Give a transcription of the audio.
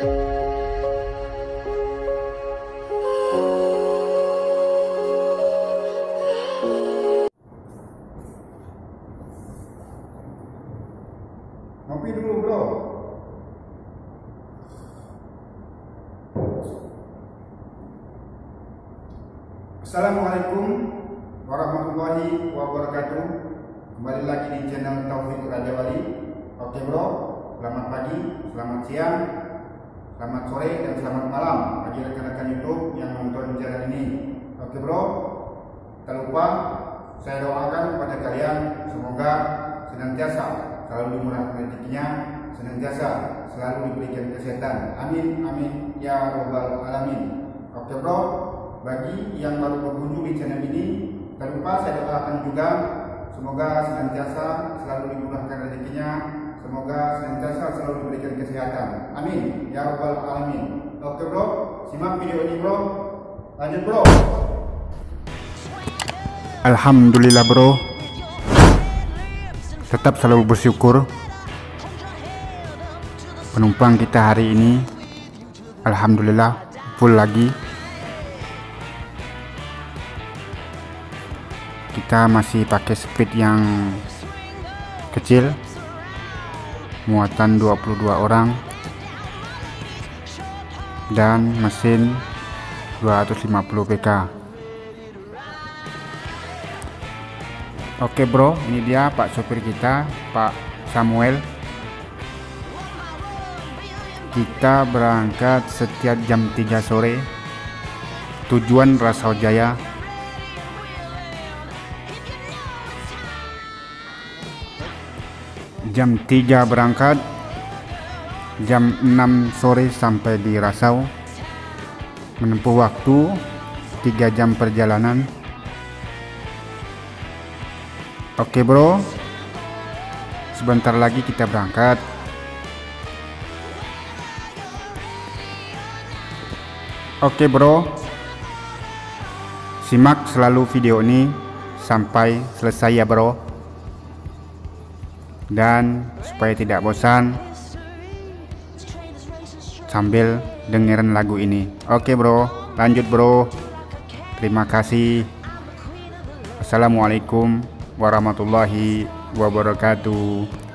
Ngopi dulu bro. Assalamualaikum warahmatullahi wabarakatuh. Kembali lagi di channel Taufik Raja Wali. Oke bro, selamat pagi, selamat siang, selamat sore, dan selamat malam bagi rekan-rekan YouTube yang nonton channel ini. Oke bro, tak lupa saya doakan kepada kalian semoga senantiasa selalu dimurahkan rezekinya, senantiasa selalu diberikan kesehatan. Amin amin ya robbal alamin. Oke bro, bagi yang baru berkunjung di channel ini, tak lupa saya doakan juga semoga senantiasa selalu dimurahkan rezekinya, semoga senantiasa selalu diberikan kesehatan. Amin ya robbal alamin. Oke bro, simak video ini bro. Lanjut bro. Alhamdulillah bro, tetap selalu bersyukur. Penumpang kita hari ini alhamdulillah full lagi. Kita masih pakai speed yang kecil, muatan 22 orang dan mesin 250 PK. Oke bro, ini dia Pak sopir kita, Pak Samuel. Kita berangkat setiap jam 3 sore, tujuan Rasau Jaya. Jam 3 berangkat, jam 6 sore sampai di Rasau, menempuh waktu 3 jam perjalanan. Oke bro, sebentar lagi kita berangkat. Oke bro, simak selalu video ini sampai selesai ya bro. Dan supaya tidak bosan, sambil dengerin lagu ini. Oke bro, lanjut bro. Terima kasih. Assalamualaikum warahmatullahi wabarakatuh.